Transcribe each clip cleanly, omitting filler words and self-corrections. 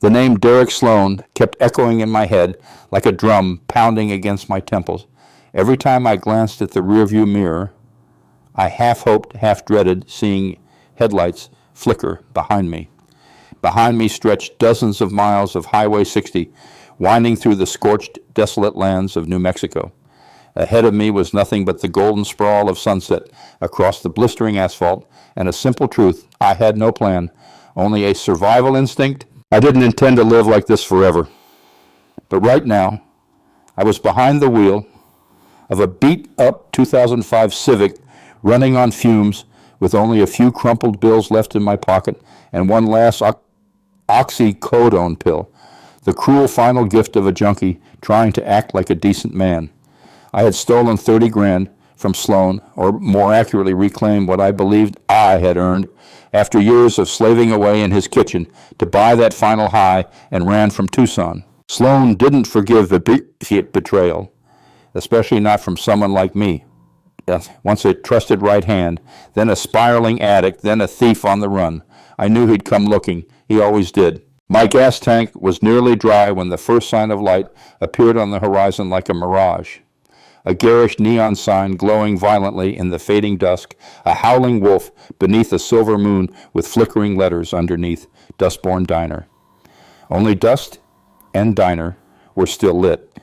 The name Derek Sloan kept echoing in my head like a drum pounding against my temples. Every time I glanced at the rearview mirror, I half hoped, half dreaded seeing headlights flicker behind me. Behind me stretched dozens of miles of Highway 60, winding through the scorched, desolate lands of New Mexico. Ahead of me was nothing but the golden sprawl of sunset across the blistering asphalt, and a simple truth: I had no plan, only a survival instinct. I didn't intend to live like this forever. But right now, I was behind the wheel of a beat-up 2005 Civic running on fumes with only a few crumpled bills left in my pocket and one last oxycodone pill, the cruel final gift of a junkie trying to act like a decent man. I had stolen 30 grand from Sloan, or more accurately reclaimed what I believed I had earned after years of slaving away in his kitchen to buy that final high, and ran from Tucson. Sloan didn't forgive the betrayal, especially not from someone like me. Once a trusted right hand, then a spiraling addict, then a thief on the run. I knew he'd come looking. He always did. My gas tank was nearly dry when the first sign of light appeared on the horizon like a mirage. A garish neon sign glowing violently in the fading dusk, a howling wolf beneath a silver moon with flickering letters underneath, Dustborn Diner. Only Dust and Diner were still lit.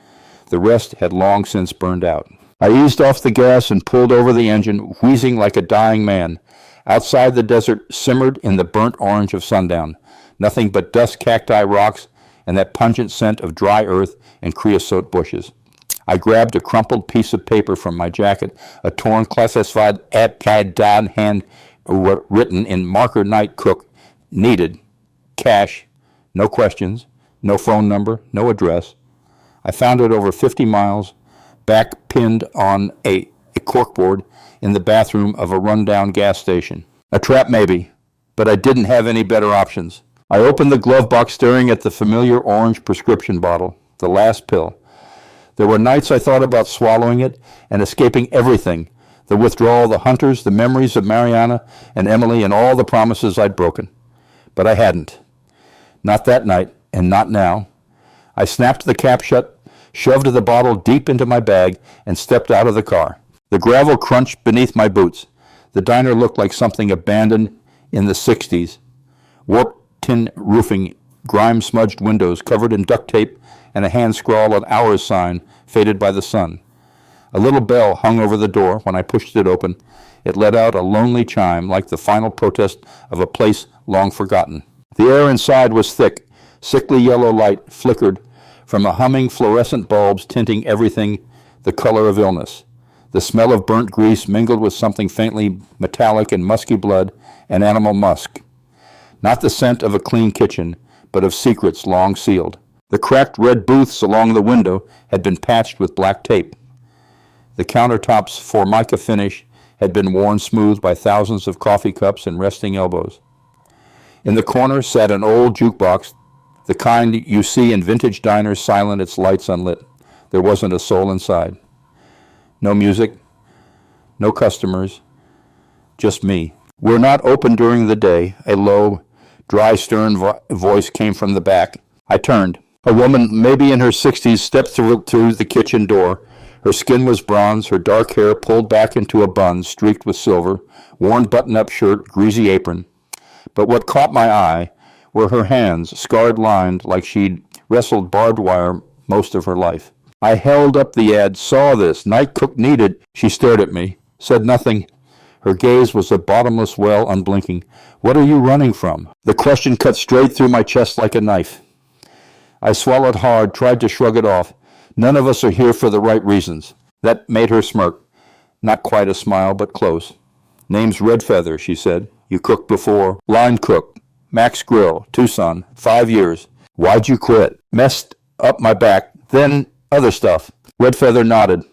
The rest had long since burned out. I eased off the gas and pulled over the engine, wheezing like a dying man. Outside, the desert simmered in the burnt orange of sundown. Nothing but dust cacti rocks and that pungent scent of dry earth and creosote bushes. I grabbed a crumpled piece of paper from my jacket, a torn classified ad hand written in marker night cook, needed, cash, no questions, no phone number, no address. I found it over 50 miles, back pinned on a corkboard in the bathroom of a rundown gas station. A trap maybe, but I didn't have any better options. I opened the glove box, staring at the familiar orange prescription bottle, the last pill. There were nights I thought about swallowing it and escaping everything, the withdrawal, the hunters, the memories of Mariana and Emily, and all the promises I'd broken. But I hadn't. Not that night, and not now. I snapped the cap shut, shoved the bottle deep into my bag, and stepped out of the car. The gravel crunched beneath my boots. The diner looked like something abandoned in the 60s. Warped tin roofing, grime-smudged windows covered in duct tape, and a hand-scrawled hours sign faded by the sun. A little bell hung over the door. When I pushed it open, it let out a lonely chime like the final protest of a place long forgotten. The air inside was thick. Sickly yellow light flickered from a humming fluorescent bulbs tinting everything the color of illness. The smell of burnt grease mingled with something faintly metallic and musky blood and animal musk. Not the scent of a clean kitchen, but of secrets long sealed. The cracked red booths along the window had been patched with black tape. The countertop's formica finish had been worn smooth by thousands of coffee cups and resting elbows. In the corner sat an old jukebox, the kind you see in vintage diners, silent, its lights unlit. There wasn't a soul inside. No music, no customers, just me. We're not open during the day. A low, dry, stern voice came from the back. I turned. A woman, maybe in her 60s, stepped through the kitchen door. Her skin was bronze, her dark hair pulled back into a bun, streaked with silver, worn button-up shirt, greasy apron. But what caught my eye were her hands, scarred-lined like she'd wrestled barbed wire most of her life. I held up the ad, saw this, night cook needed. She stared at me, said nothing. Her gaze was a bottomless well, unblinking. What are you running from? The question cut straight through my chest like a knife. I swallowed hard, tried to shrug it off. None of us are here for the right reasons. That made her smirk. Not quite a smile, but close. Name's Red Feather, she said. You cooked before. Line cook. Max Grill, Tucson, 5 years. Why'd you quit? Messed up my back, then other stuff. Red Feather nodded,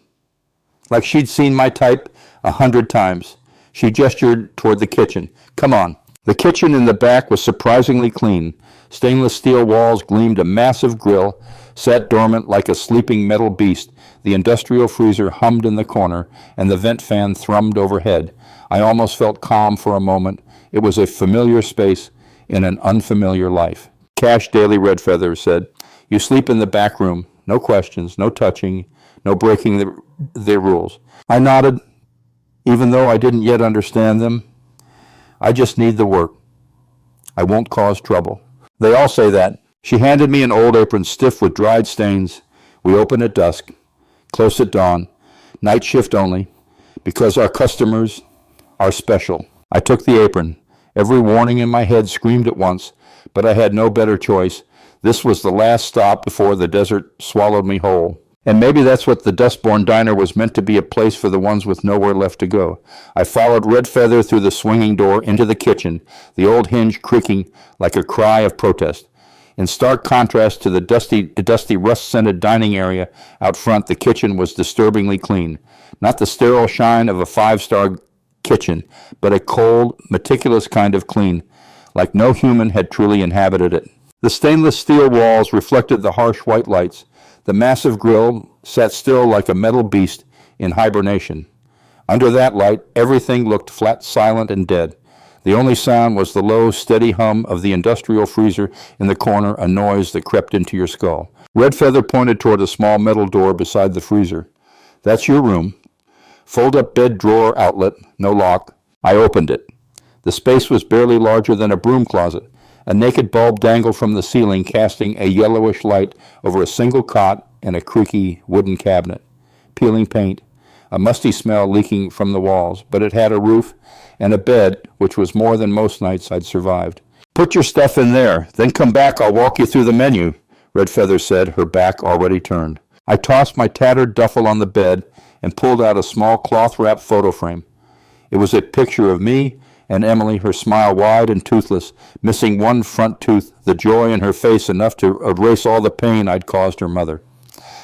like she'd seen my type 100 times. She gestured toward the kitchen. Come on. The kitchen in the back was surprisingly clean. Stainless steel walls gleamed. A massive grill sat dormant like a sleeping metal beast. The industrial freezer hummed in the corner, and the vent fan thrummed overhead. I almost felt calm for a moment. It was a familiar space in an unfamiliar life. Cash daily, Red Feather said. You sleep in the back room. No questions, no touching, no breaking the rules. I nodded, even though I didn't yet understand them. I just need the work. I won't cause trouble. They all say that. She handed me an old apron stiff with dried stains. We open at dusk, close at dawn, night shift only, because our customers are special. I took the apron. Every warning in my head screamed at once, but I had no better choice. This was the last stop before the desert swallowed me whole. And maybe that's what the Dustborn Diner was meant to be, a place for the ones with nowhere left to go. I followed Red Feather through the swinging door into the kitchen, the old hinge creaking like a cry of protest. In stark contrast to the dusty rust-scented dining area out front, the kitchen was disturbingly clean. Not the sterile shine of a five-star kitchen, but a cold, meticulous kind of clean, like no human had truly inhabited it. The stainless steel walls reflected the harsh white lights. The massive grill sat still like a metal beast in hibernation. Under that light, everything looked flat, silent, and dead. The only sound was the low, steady hum of the industrial freezer in the corner, a noise that crept into your skull. Red Feather pointed toward a small metal door beside the freezer. That's your room. Fold-up bed drawer outlet, no lock. I opened it. The space was barely larger than a broom closet. A naked bulb dangled from the ceiling, casting a yellowish light over a single cot and a creaky wooden cabinet. Peeling paint, a musty smell leaking from the walls, but it had a roof and a bed, which was more than most nights I'd survived. Put your stuff in there, then come back, I'll walk you through the menu, Red Feather said, her back already turned. I tossed my tattered duffel on the bed and pulled out a small cloth-wrapped photo frame. It was a picture of me and Emily, her smile wide and toothless, missing one front tooth, the joy in her face enough to erase all the pain I'd caused her mother.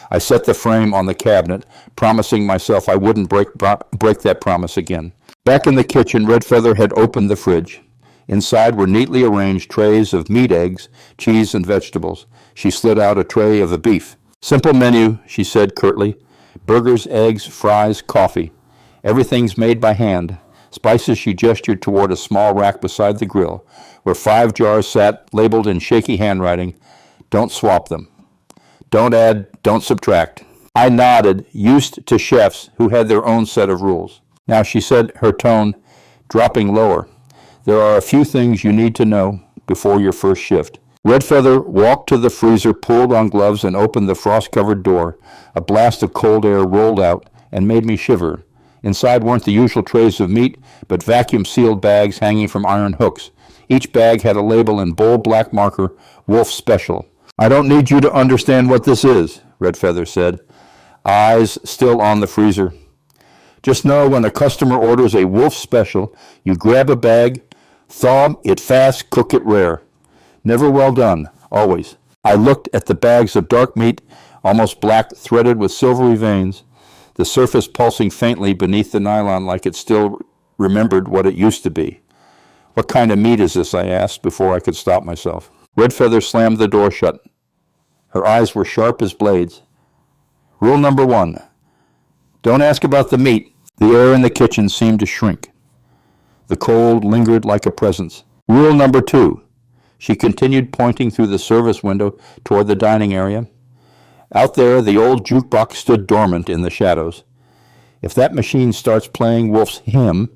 I set the frame on the cabinet, promising myself I wouldn't break that promise again. Back in the kitchen, Red Feather had opened the fridge. Inside were neatly arranged trays of meat, eggs, cheese, and vegetables. She slid out a tray of the beef. Simple menu, she said curtly. Burgers, eggs, fries, coffee. Everything's made by hand. Spices, she gestured toward a small rack beside the grill, where 5 jars sat, labeled in shaky handwriting. Don't swap them. Don't add, don't subtract. I nodded, used to chefs who had their own set of rules. Now, she said, her tone dropping lower, there are a few things you need to know before your first shift. Red Feather walked to the freezer, pulled on gloves, and opened the frost-covered door. A blast of cold air rolled out and made me shiver. Inside weren't the usual trays of meat, but vacuum-sealed bags hanging from iron hooks. Each bag had a label in bold black marker, Wolf Special. I don't need you to understand what this is, Red Feather said, eyes still on the freezer. Just know when a customer orders a Wolf Special, you grab a bag, thaw it fast, cook it rare. Never well done, always. I looked at the bags of dark meat, almost black, threaded with silvery veins, the surface pulsing faintly beneath the nylon like it still remembered what it used to be. What kind of meat is this, I asked before I could stop myself. Red Feather slammed the door shut. Her eyes were sharp as blades. Rule number 1, don't ask about the meat. The air in the kitchen seemed to shrink. The cold lingered like a presence. Rule number 2, she continued, pointing through the service window toward the dining area. Out there, the old jukebox stood dormant in the shadows. If that machine starts playing Wolf's hymn,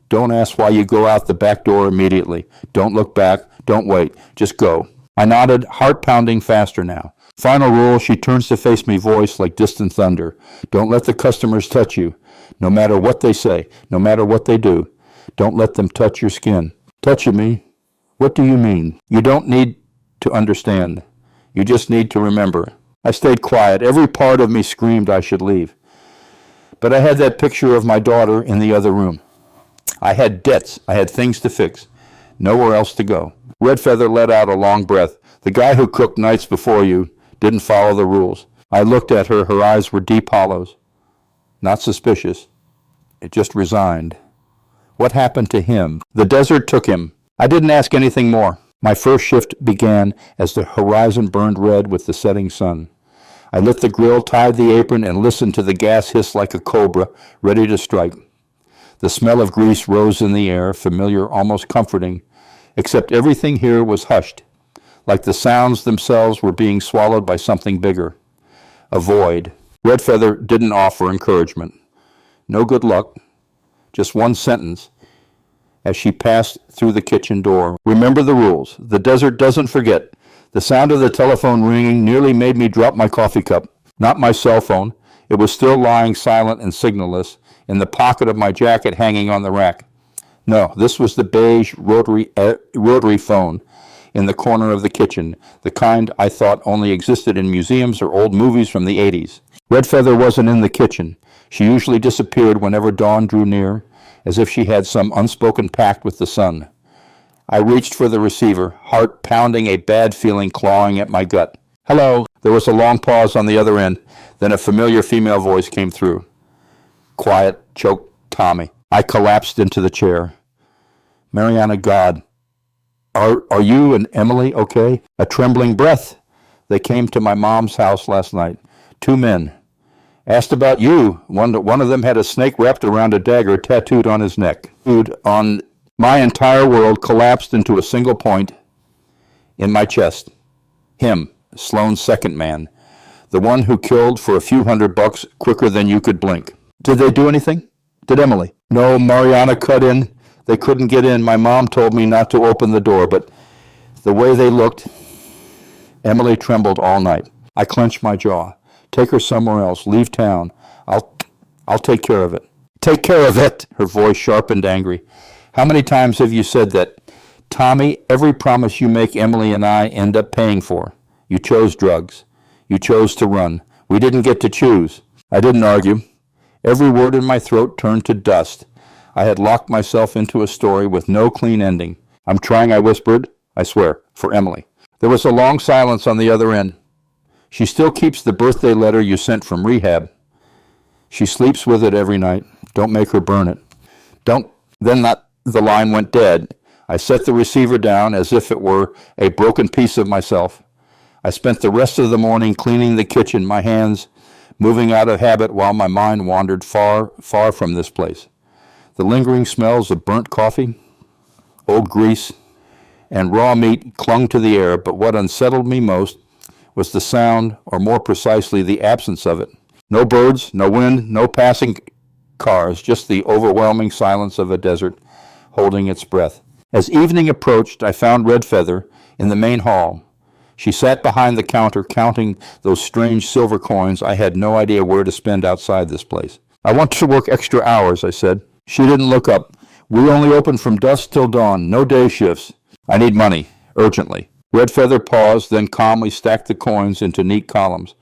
don't ask why you go out the back door immediately. Don't look back. Don't wait. Just go. I nodded, heart pounding faster now. Final rule, she turns to face me, voice like distant thunder. Don't let the customers touch you. No matter what they say, no matter what they do, don't let them touch your skin. Touching me? What do you mean? You don't need to understand. You just need to remember. I stayed quiet. Every part of me screamed I should leave. But I had that picture of my daughter in the other room. I had debts. I had things to fix. Nowhere else to go. Red Feather let out a long breath. The guy who cooked nights before you didn't follow the rules. I looked at her. Her eyes were deep hollows. Not suspicious. It just resigned. What happened to him? The desert took him. I didn't ask anything more. My first shift began as the horizon burned red with the setting sun. I lit the grill, tied the apron, and listened to the gas hiss like a cobra, ready to strike. The smell of grease rose in the air, familiar, almost comforting, except everything here was hushed, like the sounds themselves were being swallowed by something bigger. A void. Redfeather didn't offer encouragement. No good luck. Just one sentence as she passed through the kitchen door. Remember the rules. The desert doesn't forget. The sound of the telephone ringing nearly made me drop my coffee cup. Not my cell phone. It was still lying silent and signalless in the pocket of my jacket hanging on the rack. No, this was the beige rotary phone in the corner of the kitchen, the kind I thought only existed in museums or old movies from the 80s. Redfeather wasn't in the kitchen. She usually disappeared whenever dawn drew near, as if she had some unspoken pact with the sun. I reached for the receiver, heart pounding, a bad feeling clawing at my gut. Hello. There was a long pause on the other end, then a familiar female voice came through. Quiet, choked Tommy. I collapsed into the chair. Mariana, God, are you and Emily okay? A trembling breath. They came to my mom's house last night. 2 men. Asked about you. One of them had a snake wrapped around a dagger tattooed on his neck. On my entire world collapsed into a single point in my chest. Him, Sloane's second man. The one who killed for a few $100 quicker than you could blink. Did they do anything? Did Emily? No, Mariana cut in. They couldn't get in. My mom told me not to open the door, but the way they looked, Emily trembled all night. I clenched my jaw. Take her somewhere else. Leave town. I'll take care of it. Take care of it, her voice sharp and angry. How many times have you said that? Tommy, every promise you make, Emily and I end up paying for. You chose drugs. You chose to run. We didn't get to choose. I didn't argue. Every word in my throat turned to dust. I had locked myself into a story with no clean ending. I'm trying, I whispered, I swear, for Emily. There was a long silence on the other end. She still keeps the birthday letter you sent from rehab. She sleeps with it every night. Don't make her burn it. The line went dead. I set the receiver down as if it were a broken piece of myself. I spent the rest of the morning cleaning the kitchen, my hands moving out of habit while my mind wandered far, far from this place. The lingering smells of burnt coffee, old grease, and raw meat clung to the air, but what unsettled me most was the sound, or more precisely, the absence of it. No birds, no wind, no passing cars, just the overwhelming silence of a desert holding its breath. As evening approached, I found Redfeather in the main hall. She sat behind the counter counting those strange silver coins I had no idea where to spend outside this place. I want to work extra hours, I said. She didn't look up. We only open from dusk till dawn, no day shifts. I need money, urgently. Redfeather paused, then calmly stacked the coins into neat columns.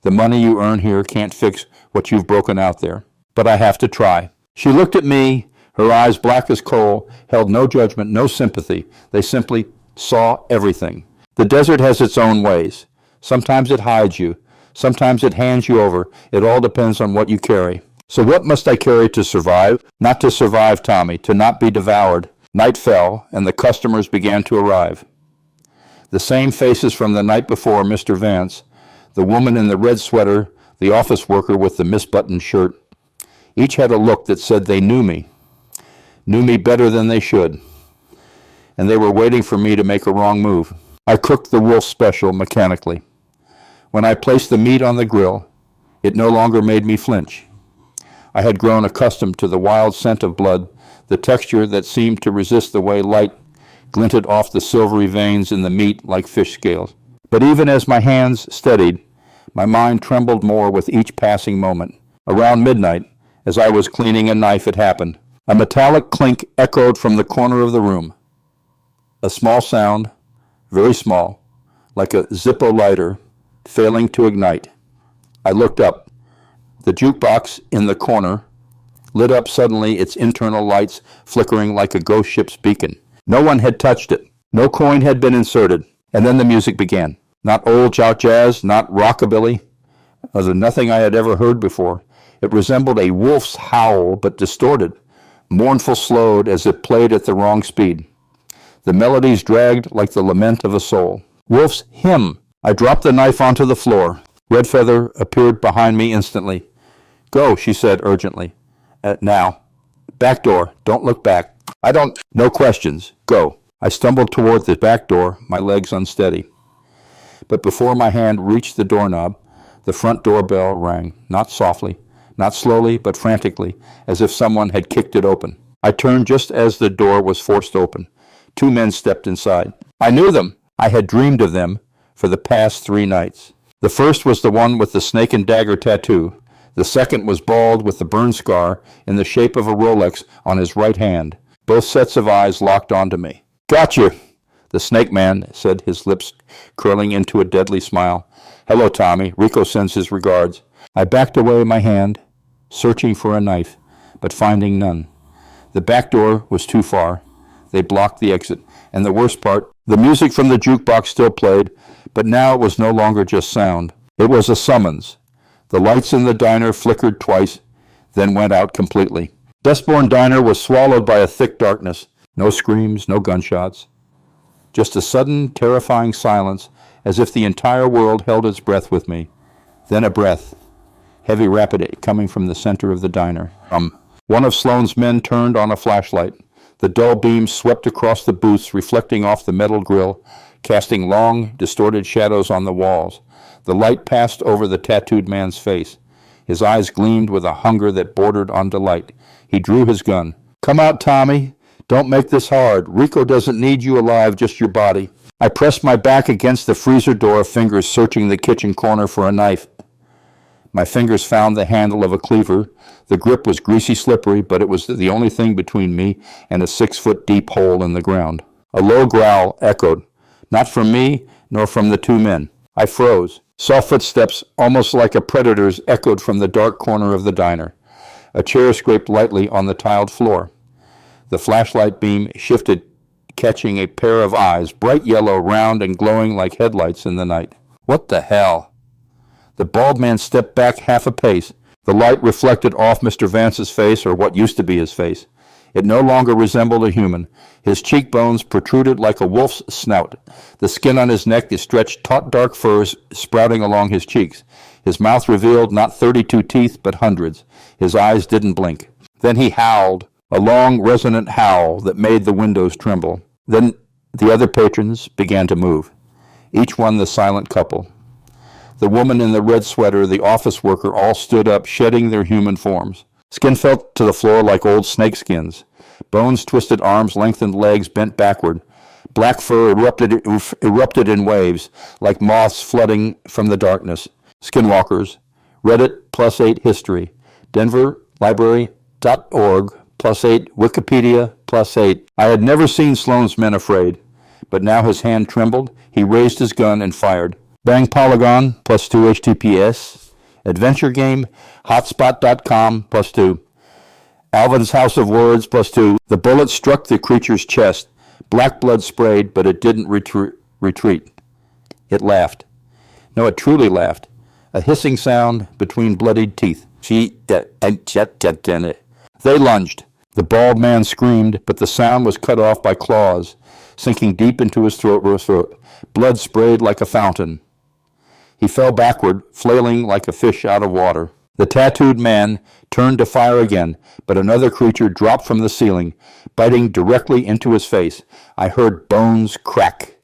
The money you earn here can't fix what you've broken out there. But I have to try. She looked at me, her eyes black as coal, held no judgment, no sympathy. They simply saw everything. The desert has its own ways. Sometimes it hides you. Sometimes it hands you over. It all depends on what you carry. So what must I carry to survive? Not to survive, Tommy, to not be devoured. Night fell, and the customers began to arrive. The same faces from the night before, Mr. Vance, the woman in the red sweater, the office worker with the misbuttoned shirt. Each had a look that said they knew me better than they should, and they were waiting for me to make a wrong move. I cooked the wolf special mechanically. When I placed the meat on the grill, it no longer made me flinch. I had grown accustomed to the wild scent of blood, the texture that seemed to resist the way light glinted off the silvery veins in the meat like fish scales. But even as my hands steadied, my mind trembled more with each passing moment. Around midnight, as I was cleaning a knife, it happened. A metallic clink echoed from the corner of the room. A small sound, very small, like a Zippo lighter, failing to ignite. I looked up. The jukebox in the corner lit up suddenly, its internal lights flickering like a ghost ship's beacon. No one had touched it. No coin had been inserted. And then the music began. Not old jazz, not rockabilly. It was nothing I had ever heard before. It resembled a wolf's howl, but distorted, mournful slowed as it played at the wrong speed. The melodies dragged like the lament of a soul. Wolf's hymn. I dropped the knife onto the floor. Redfeather appeared behind me instantly. Go, she said urgently. Now. Back door. Don't look back. No questions. Go. I stumbled toward the back door, my legs unsteady. But before my hand reached the doorknob, the front doorbell rang, not softly, not slowly, but frantically, as if someone had kicked it open. I turned just as the door was forced open. 2 men stepped inside. I knew them. I had dreamed of them for the past 3 nights. The first was the one with the snake and dagger tattoo. The second was bald with the burn scar in the shape of a Rolex on his right hand. Both sets of eyes locked onto me. Gotcha, the snake man said, his lips curling into a deadly smile. Hello, Tommy. Rico sends his regards. I backed away my hand, searching for a knife, but finding none. The back door was too far. They blocked the exit. And the worst part, the music from the jukebox still played, but now it was no longer just sound. It was a summons. The lights in the diner flickered twice, then went out completely. Dustborn Diner was swallowed by a thick darkness. No screams, no gunshots. Just a sudden, terrifying silence, as if the entire world held its breath with me. Then a breath, heavy, rapid, coming from the center of the diner. One of Sloane's men turned on a flashlight. The dull beam swept across the booths, reflecting off the metal grill, casting long, distorted shadows on the walls. The light passed over the tattooed man's face. His eyes gleamed with a hunger that bordered on delight. He drew his gun. Come out, Tommy. Don't make this hard. Rico doesn't need you alive, just your body. I pressed my back against the freezer door, fingers searching the kitchen corner for a knife. My fingers found the handle of a cleaver. The grip was greasy, slippery, but it was the only thing between me and a 6-foot deep hole in the ground. A low growl echoed, not from me, nor from the 2 men. I froze. Soft footsteps, almost like a predator's, echoed from the dark corner of the diner. A chair scraped lightly on the tiled floor. The flashlight beam shifted, catching a pair of eyes, bright yellow, round, and glowing like headlights in the night. What the hell? The bald man stepped back half a pace. The light reflected off Mr. Vance's face, or what used to be his face. It no longer resembled a human. His cheekbones protruded like a wolf's snout. The skin on his neck stretched taut dark furs sprouting along his cheeks. His mouth revealed not 32 teeth, but hundreds. His eyes didn't blink. Then he howled, a long, resonant howl that made the windows tremble. Then the other patrons began to move, each one the silent couple. The woman in the red sweater, the office worker, all stood up, shedding their human forms. Skin fell to the floor like old snake skins. Bones, twisted arms, lengthened legs bent backward. Black fur erupted in waves, like moths flooding from the darkness. Skinwalkers. Reddit +8 history. Denver Library.org +8 Wikipedia +8. I had never seen Sloane's men afraid, but now his hand trembled. He raised his gun and fired. Bang Polygon +2 HTTPS. Adventure game, hotspot.com +2. Alvin's House of Words +2. The bullet struck the creature's chest. Black blood sprayed, but it didn't retreat. It laughed. No, it truly laughed. A hissing sound between bloodied teeth. They lunged. The bald man screamed, but the sound was cut off by claws, sinking deep into his throat. Blood sprayed like a fountain. He fell backward, flailing like a fish out of water. The tattooed man turned to fire again, but another creature dropped from the ceiling, biting directly into his face. I heard bones crack,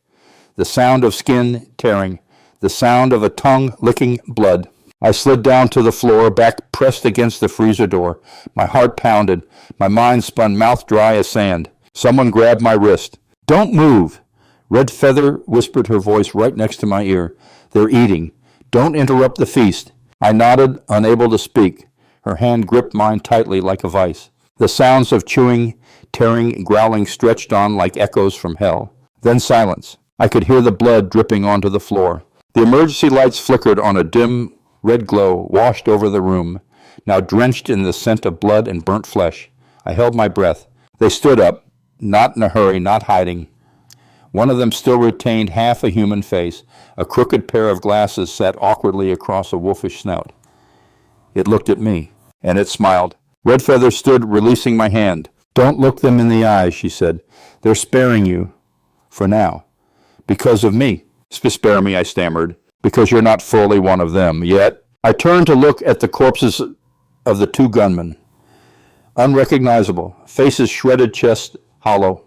the sound of skin tearing, the sound of a tongue licking blood. I slid down to the floor, back pressed against the freezer door. My heart pounded. My mind spun, mouth dry as sand. Someone grabbed my wrist. Don't move! Red Feather whispered, her voice right next to my ear. They're eating. Don't interrupt the feast. I nodded, unable to speak. Her hand gripped mine tightly like a vice. The sounds of chewing, tearing, growling stretched on like echoes from hell. Then silence. I could hear the blood dripping onto the floor. The emergency lights flickered on a dim red glow, washed over the room, now drenched in the scent of blood and burnt flesh. I held my breath. They stood up, not in a hurry, not hiding. One of them still retained half a human face. A crooked pair of glasses sat awkwardly across a wolfish snout. It looked at me, and it smiled. Red Feather stood, releasing my hand. Don't look them in the eyes, she said. They're sparing you, for now. Because of me. Spare me, I stammered. Because you're not fully one of them yet. I turned to look at the corpses of the 2 gunmen. Unrecognizable, faces shredded, chest hollow.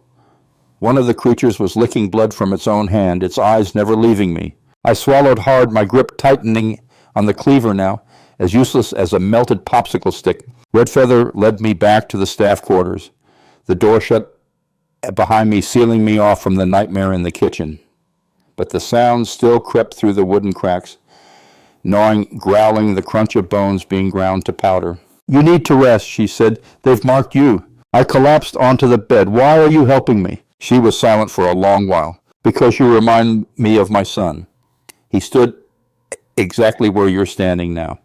One of the creatures was licking blood from its own hand, its eyes never leaving me. I swallowed hard, my grip tightening on the cleaver now, as useless as a melted popsicle stick. Red Feather led me back to the staff quarters. The door shut behind me, sealing me off from the nightmare in the kitchen. But the sound still crept through the wooden cracks, gnawing, growling, the crunch of bones being ground to powder. "You need to rest," she said. "They've marked you." I collapsed onto the bed. "Why are you helping me?" She was silent for a long while. "Because you remind me of my son. He stood exactly where you're standing now.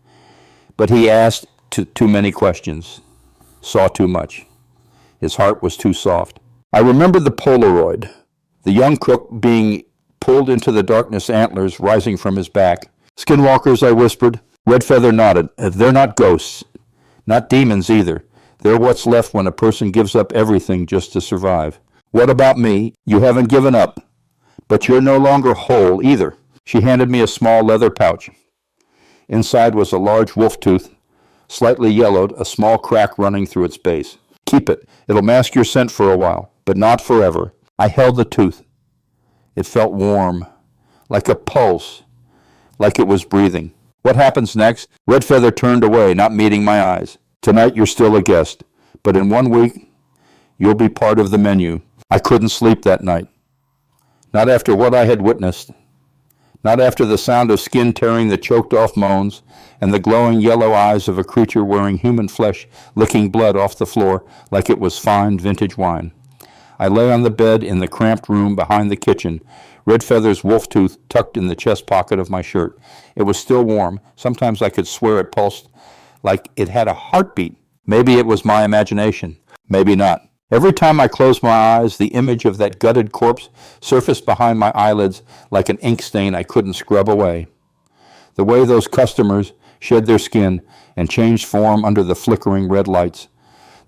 But he asked too many questions, saw too much. His heart was too soft." I remembered the Polaroid, the young cook being pulled into the darkness, antlers rising from his back. "Skinwalkers," I whispered. Red Feather nodded. "They're not ghosts. Not demons either. They're what's left when a person gives up everything just to survive." "What about me? You haven't given up. But you're no longer whole either." She handed me a small leather pouch. Inside was a large wolf tooth, slightly yellowed, a small crack running through its base. "Keep it. It'll mask your scent for a while, but not forever." I held the tooth. It felt warm, like a pulse, like it was breathing. "What happens next?" Red Feather turned away, not meeting my eyes. "Tonight you're still a guest, but in 1 week you'll be part of the menu." I couldn't sleep that night. Not after what I had witnessed. Not after the sound of skin tearing the choked-off moans and the glowing yellow eyes of a creature wearing human flesh licking blood off the floor like it was fine vintage wine. I lay on the bed in the cramped room behind the kitchen, Red Feather's wolf tooth tucked in the chest pocket of my shirt. It was still warm. Sometimes I could swear it pulsed like it had a heartbeat. Maybe it was my imagination. Maybe not. Every time I closed my eyes, the image of that gutted corpse surfaced behind my eyelids like an ink stain I couldn't scrub away. The way those customers shed their skin and changed form under the flickering red lights.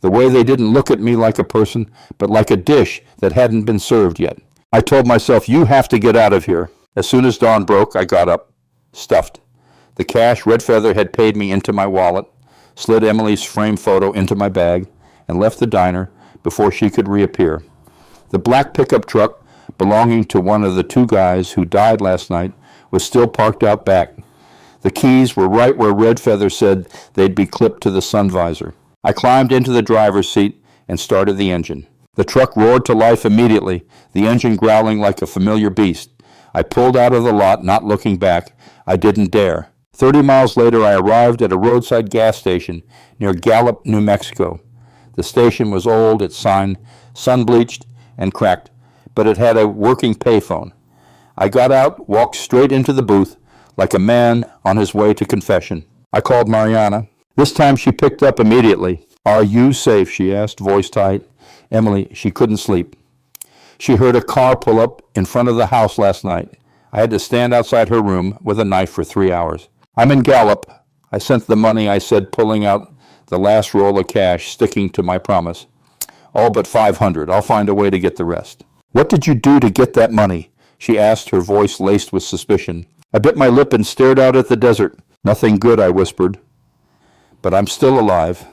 The way they didn't look at me like a person, but like a dish that hadn't been served yet. I told myself, "You have to get out of here." As soon as dawn broke, I got up, stuffed. The cash Red Feather had paid me into my wallet, slid Emily's framed photo into my bag, and left the diner before she could reappear. The black pickup truck belonging to one of the 2 guys who died last night was still parked out back. The keys were right where Red Feather said they'd be clipped to the sun visor. I climbed into the driver's seat and started the engine. The truck roared to life immediately, the engine growling like a familiar beast. I pulled out of the lot, not looking back. I didn't dare. 30 miles later, I arrived at a roadside gas station near Gallup, New Mexico. The station was old, its sign sun-bleached and cracked, but it had a working payphone. I got out, walked straight into the booth, like a man on his way to confession. I called Mariana. This time she picked up immediately. "Are you safe?" she asked, voice tight. Emily, she couldn't sleep. She heard a car pull up in front of the house last night. I had to stand outside her room with a knife for 3 hours. "I'm in Gallup. I sent the money," I said, pulling out the last roll of cash, sticking to my promise. "All but $500. I'll find a way to get the rest." "What did you do to get that money?" she asked, her voice laced with suspicion. I bit my lip and stared out at the desert. "Nothing good," I whispered. "But I'm still alive.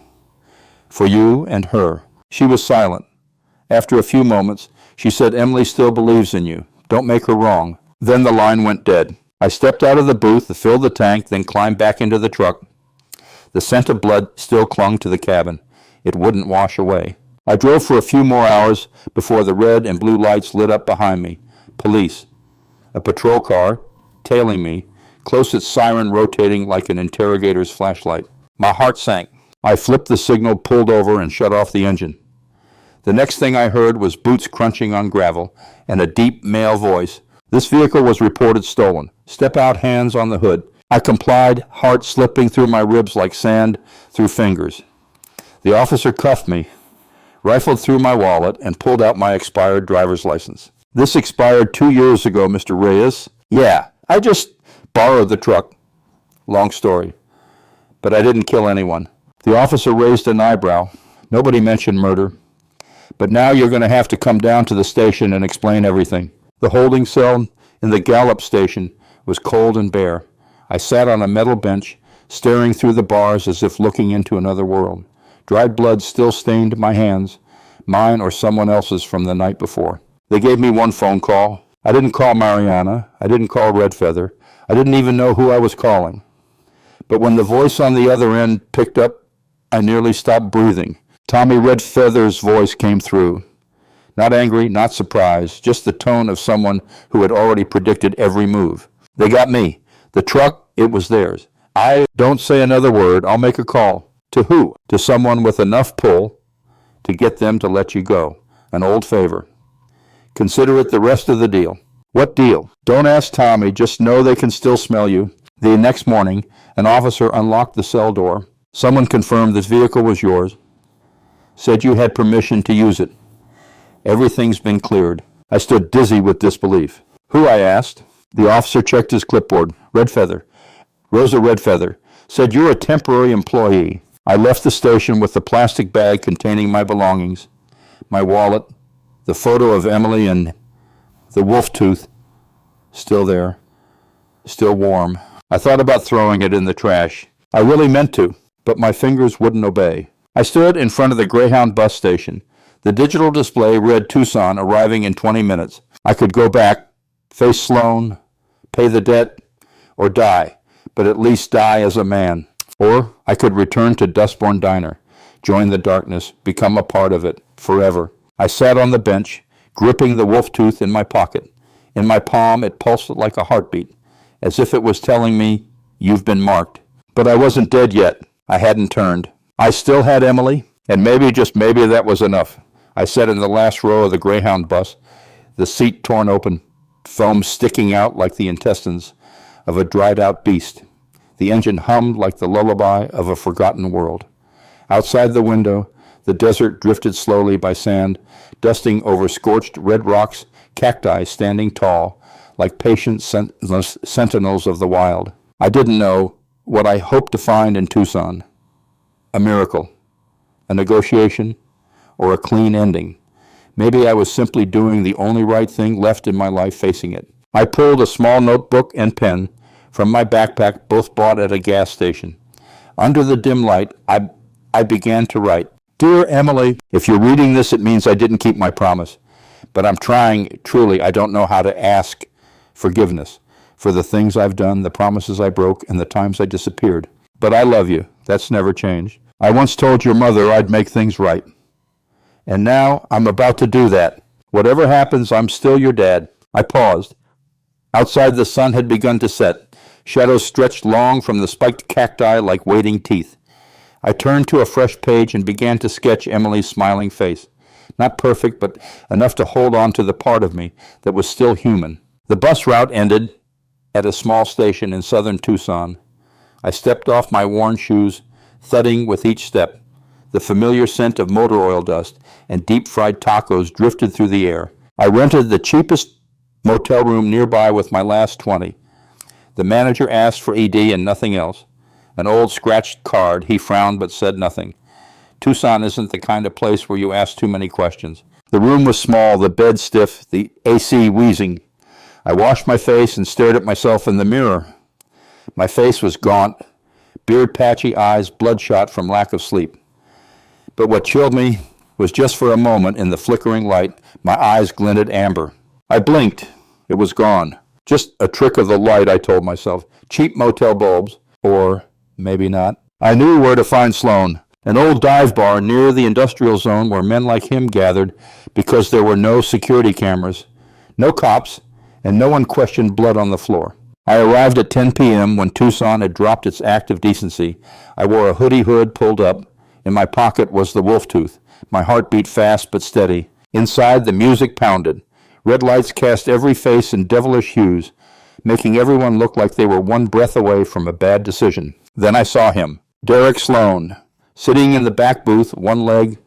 For you and her." She was silent. After a few moments, she said, "Emily still believes in you. Don't make her wrong." Then the line went dead. I stepped out of the booth, filled the tank, then climbed back into the truck. The scent of blood still clung to the cabin. It wouldn't wash away. I drove for a few more hours before the red and blue lights lit up behind me. Police. A patrol car, tailing me, close its siren rotating like an interrogator's flashlight. My heart sank. I flipped the signal, pulled over, and shut off the engine. The next thing I heard was boots crunching on gravel and a deep male voice. "This vehicle was reported stolen. Step out, hands on the hood." I complied, heart slipping through my ribs like sand through fingers. The officer cuffed me, rifled through my wallet, and pulled out my expired driver's license. "This expired 2 years ago, Mr. Reyes." "Yeah, I just borrowed the truck." Long story. But I didn't kill anyone. The officer raised an eyebrow. "Nobody mentioned murder. But now you're going to have to come down to the station and explain everything." The holding cell in the Gallup station was cold and bare. I sat on a metal bench, staring through the bars as if looking into another world. Dried blood still stained my hands, mine or someone else's from the night before. They gave me one phone call. I didn't call Mariana. I didn't call Red Feather. I didn't even know who I was calling. But when the voice on the other end picked up, I nearly stopped breathing. Tommy Red Feather's voice came through. Not angry, not surprised, just the tone of someone who had already predicted every move. They got me. The truck, it was theirs. Don't say another word. I'll make a call. To who? To someone with enough pull to get them to let you go. An old favor. Consider it the rest of the deal. What deal? Don't ask Tommy. Just know they can still smell you. The next morning, an officer unlocked the cell door. Someone confirmed this vehicle was yours. Said you had permission to use it. Everything's been cleared. I stood dizzy with disbelief. Who? I asked. The officer checked his clipboard. Red Feather. Rosa Red Feather. Said you're a temporary employee. I left the station with the plastic bag containing my belongings, my wallet, the photo of Emily, and the wolf tooth, still there, still warm. I thought about throwing it in the trash. I really meant to, but my fingers wouldn't obey. I stood in front of the Greyhound bus station. The digital display read Tucson arriving in 20 minutes. I could go back, face Sloan, pay the debt, or die, but at least die as a man. Or I could return to Dustborn Diner, join the darkness, become a part of it, forever. I sat on the bench, gripping the wolf tooth in my pocket. In my palm, it pulsed like a heartbeat, as if it was telling me, you've been marked. But I wasn't dead yet. I hadn't turned. I still had Emily, and maybe, just maybe, that was enough. I sat in the last row of the Greyhound bus, the seat torn open, foam sticking out like the intestines of a dried-out beast. The engine hummed like the lullaby of a forgotten world. Outside the window, the desert drifted slowly by sand, dusting over scorched red rocks, cacti standing tall, like patient sentinels of the wild. I didn't know what I hoped to find in Tucson. A miracle, a negotiation, or a clean ending. Maybe I was simply doing the only right thing left in my life, facing it. I pulled a small notebook and pen from my backpack, both bought at a gas station. Under the dim light, I began to write. Dear Emily, if you're reading this, it means I didn't keep my promise. But I'm trying, truly. I don't know how to ask forgiveness for the things I've done, the promises I broke, and the times I disappeared. But I love you. That's never changed. I once told your mother I'd make things right. And now I'm about to do that. Whatever happens, I'm still your dad. I paused. Outside, the sun had begun to set. Shadows stretched long from the spiked cacti like waiting teeth. I turned to a fresh page and began to sketch Emily's smiling face. Not perfect, but enough to hold on to the part of me that was still human. The bus route ended at a small station in southern Tucson. I stepped off my worn shoes, thudding with each step. The familiar scent of motor oil dust and deep-fried tacos drifted through the air. I rented the cheapest motel room nearby with my last 20. The manager asked for ED and nothing else. An old scratched card. He frowned but said nothing. Tucson isn't the kind of place where you ask too many questions. The room was small, the bed stiff, the AC wheezing. I washed my face and stared at myself in the mirror. My face was gaunt, beard patchy, eyes bloodshot from lack of sleep. But what chilled me was just for a moment in the flickering light, my eyes glinted amber. I blinked. It was gone. Just a trick of the light, I told myself. Cheap motel bulbs, or maybe not. I knew where to find Sloan, an old dive bar near the industrial zone where men like him gathered because there were no security cameras, no cops, and no one questioned blood on the floor. I arrived at 10 p.m. when Tucson had dropped its act of decency. I wore a hoodie hood pulled up. In my pocket was the wolf tooth. My heart beat fast but steady. Inside, the music pounded. Red lights cast every face in devilish hues, making everyone look like they were one breath away from a bad decision. Then I saw him, Derek Sloan, sitting in the back booth, one leg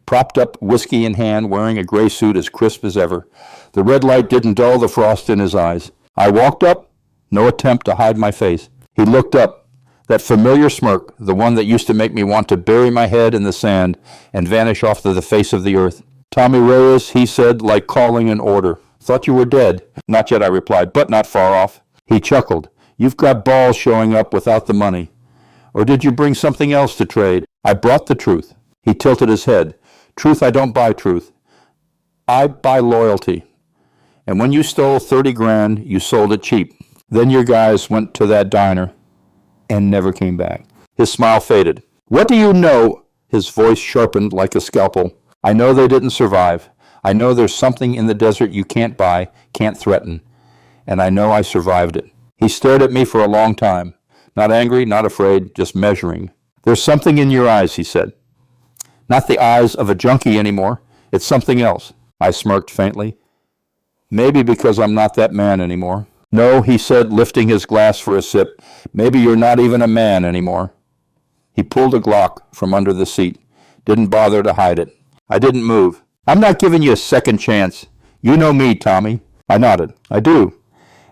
propped up, whiskey in hand, wearing a gray suit as crisp as ever. The red light didn't dull the frost in his eyes. I walked up, no attempt to hide my face. He looked up, that familiar smirk, the one that used to make me want to bury my head in the sand and vanish off to the face of the earth. Tommy Reyes, he said, like calling an order. Thought you were dead. Not yet, I replied, but not far off. He chuckled. You've got balls showing up without the money. Or did you bring something else to trade? I brought the truth. He tilted his head. Truth, I don't buy truth. I buy loyalty. And when you stole 30 grand, you sold it cheap. Then your guys went to that diner and never came back. His smile faded. What do you know? His voice sharpened like a scalpel. I know they didn't survive. I know there's something in the desert you can't buy, can't threaten. And I know I survived it. He stared at me for a long time. Not angry, not afraid, just measuring. There's something in your eyes, he said. Not the eyes of a junkie anymore. It's something else. I smirked faintly. Maybe because I'm not that man anymore. No, he said, lifting his glass for a sip. Maybe you're not even a man anymore. He pulled a Glock from under the seat. Didn't bother to hide it. I didn't move. I'm not giving you a second chance. You know me, Tommy. I nodded. I do.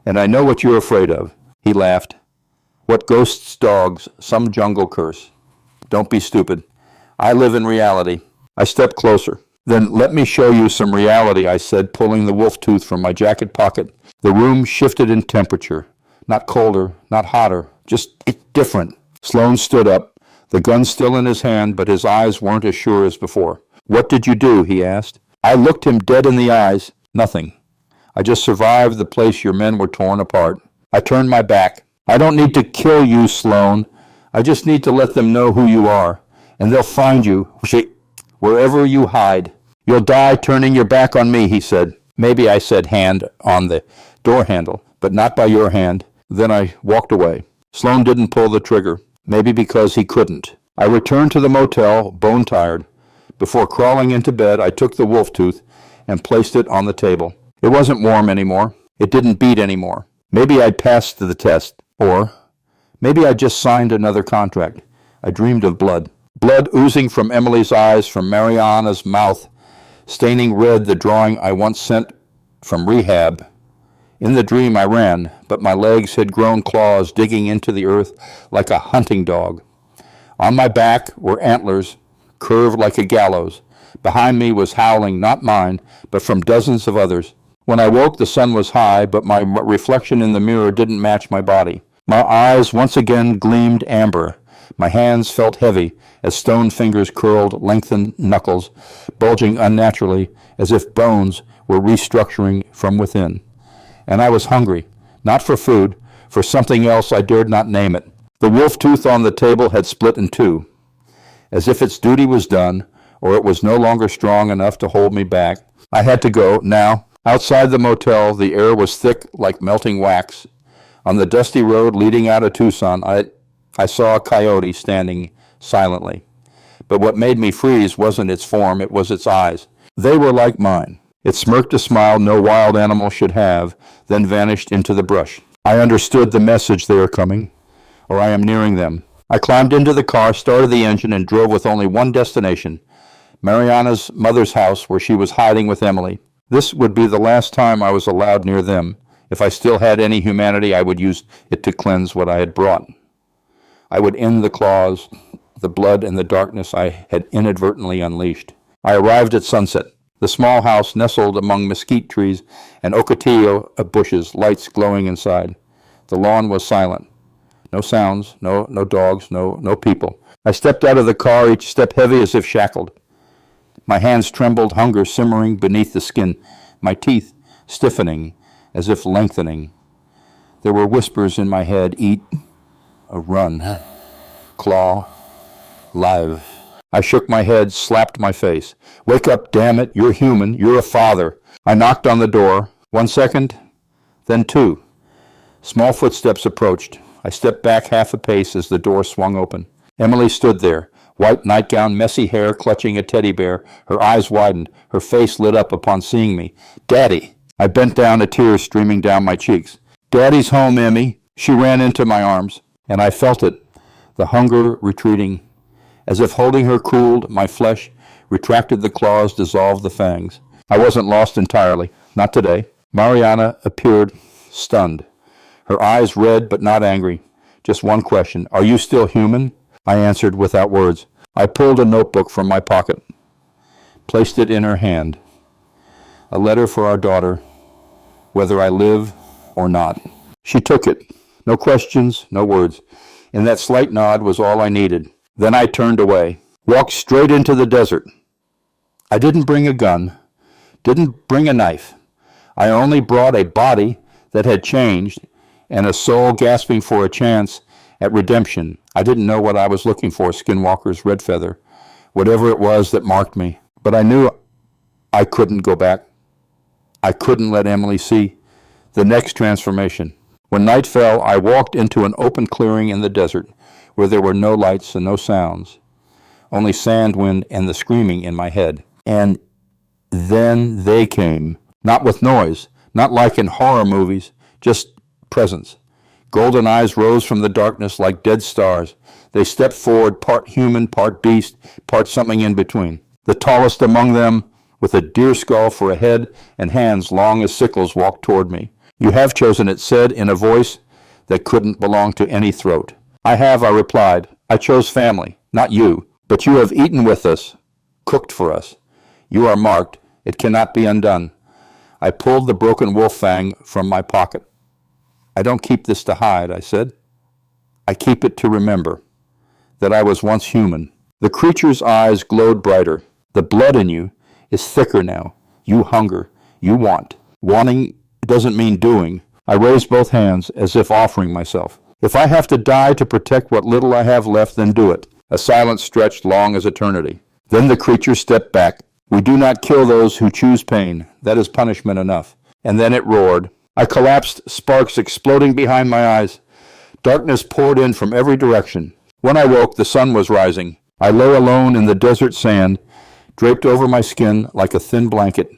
And I know what you're afraid of. He laughed. What ghosts, dogs, some jungle curse. Don't be stupid. I live in reality. I stepped closer. Then let me show you some reality, I said, pulling the wolf tooth from my jacket pocket. The room shifted in temperature. Not colder, not hotter, just different. Sloan stood up, the gun still in his hand, but his eyes weren't as sure as before. What did you do? He asked. I looked him dead in the eyes. Nothing. I just survived the place your men were torn apart. I turned my back. I don't need to kill you, Sloan. I just need to let them know who you are, and they'll find you wherever you hide. You'll die turning your back on me, he said. Maybe I said hand on the door handle, but not by your hand. Then I walked away. Sloan didn't pull the trigger, maybe because he couldn't. I returned to the motel, bone-tired. Before crawling into bed, I took the wolf tooth and placed it on the table. It wasn't warm anymore. It didn't beat anymore. Maybe I'd passed the test, or maybe I just signed another contract. I dreamed of blood. Blood oozing from Emily's eyes, from Mariana's mouth, staining red the drawing I once sent from rehab. In the dream I ran, but my legs had grown claws digging into the earth like a hunting dog. On my back were antlers, curved like a gallows. Behind me was howling, not mine, but from dozens of others. When I woke, the sun was high, but my reflection in the mirror didn't match my body. My eyes once again gleamed amber. My hands felt heavy as stone fingers curled lengthened knuckles, bulging unnaturally as if bones were restructuring from within. And I was hungry, not for food, for something else I dared not name it. The wolf tooth on the table had split in two, as if its duty was done, or it was no longer strong enough to hold me back. I had to go, now. Outside the motel, the air was thick like melting wax. On the dusty road leading out of Tucson, I saw a coyote standing silently. But what made me freeze wasn't its form, it was its eyes. They were like mine. It smirked a smile no wild animal should have, then vanished into the brush. I understood the message: they are coming, or I am nearing them. I climbed into the car, started the engine, and drove with only one destination, Mariana's mother's house, where she was hiding with Emily. This would be the last time I was allowed near them. If I still had any humanity, I would use it to cleanse what I had brought. I would end the claws, the blood, and the darkness I had inadvertently unleashed. I arrived at sunset. The small house nestled among mesquite trees and ocotillo bushes, lights glowing inside. The lawn was silent. No sounds, no dogs, no people. I stepped out of the car, each step heavy as if shackled. My hands trembled, hunger simmering beneath the skin, my teeth stiffening as if lengthening. There were whispers in my head: eat, run, claw, live. I shook my head, slapped my face. Wake up, damn it, you're human, you're a father. I knocked on the door. 1 second, then 2. Small footsteps approached. I stepped back half a pace as the door swung open. Emily stood there, white nightgown, messy hair, clutching a teddy bear. Her eyes widened, her face lit up upon seeing me. Daddy! I bent down, a tear streaming down my cheeks. Daddy's home, Emmy. She ran into my arms, and I felt it, the hunger retreating. As if holding her cooled, my flesh retracted the claws, dissolved the fangs. I wasn't lost entirely, not today. Mariana appeared, stunned. Her eyes red but not angry. Just one question: are you still human? I answered without words. I pulled a notebook from my pocket, placed it in her hand. A letter for our daughter, whether I live or not. She took it. No questions, no words. And that slight nod was all I needed. Then I turned away, walked straight into the desert. I didn't bring a gun, didn't bring a knife. I only brought a body that had changed and a soul gasping for a chance at redemption. I didn't know what I was looking for, Skinwalker's red feather, whatever it was that marked me. But I knew I couldn't go back. I couldn't let Emily see the next transformation. When night fell, I walked into an open clearing in the desert where there were no lights and no sounds, only sand, wind, and the screaming in my head. And then they came, not with noise, not like in horror movies, just presence. Golden eyes rose from the darkness like dead stars. They stepped forward, part human, part beast, part something in between. The tallest among them, with a deer skull for a head and hands long as sickles, walked toward me. You have chosen, it said in a voice that couldn't belong to any throat. I have, I replied. I chose family, not you. But you have eaten with us, cooked for us. You are marked. It cannot be undone. I pulled the broken wolf fang from my pocket. I don't keep this to hide, I said. I keep it to remember that I was once human. The creature's eyes glowed brighter. The blood in you is thicker now. You hunger. You want. Wanting doesn't mean doing. I raised both hands as if offering myself. If I have to die to protect what little I have left, then do it. A silence stretched long as eternity. Then the creature stepped back. We do not kill those who choose pain. That is punishment enough. And then it roared. I collapsed, sparks exploding behind my eyes. Darkness poured in from every direction. When I woke, the sun was rising. I lay alone in the desert sand, draped over my skin like a thin blanket.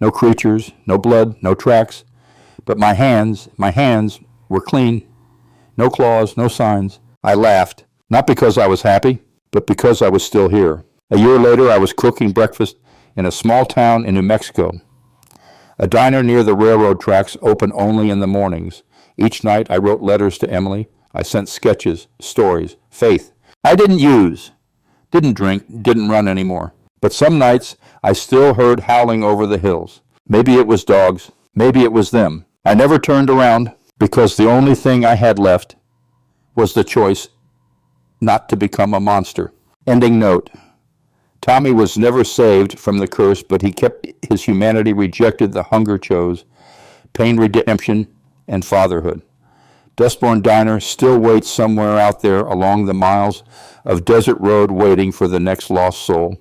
No creatures, no blood, no tracks. But my hands were clean. No claws, no signs. I laughed, not because I was happy, but because I was still here. A year later, I was cooking breakfast in a small town in New Mexico. A diner near the railroad tracks open only in the mornings. Each night, I wrote letters to Emily. I sent sketches, stories, faith. I didn't use, didn't drink, didn't run anymore. But some nights, I still heard howling over the hills. Maybe it was dogs. Maybe it was them. I never turned around because the only thing I had left was the choice not to become a monster. Ending note. Tommy was never saved from the curse, but he kept his humanity, rejected the hunger chose, pain redemption, and fatherhood. Dustborn Diner still waits somewhere out there along the miles of desert road waiting for the next lost soul.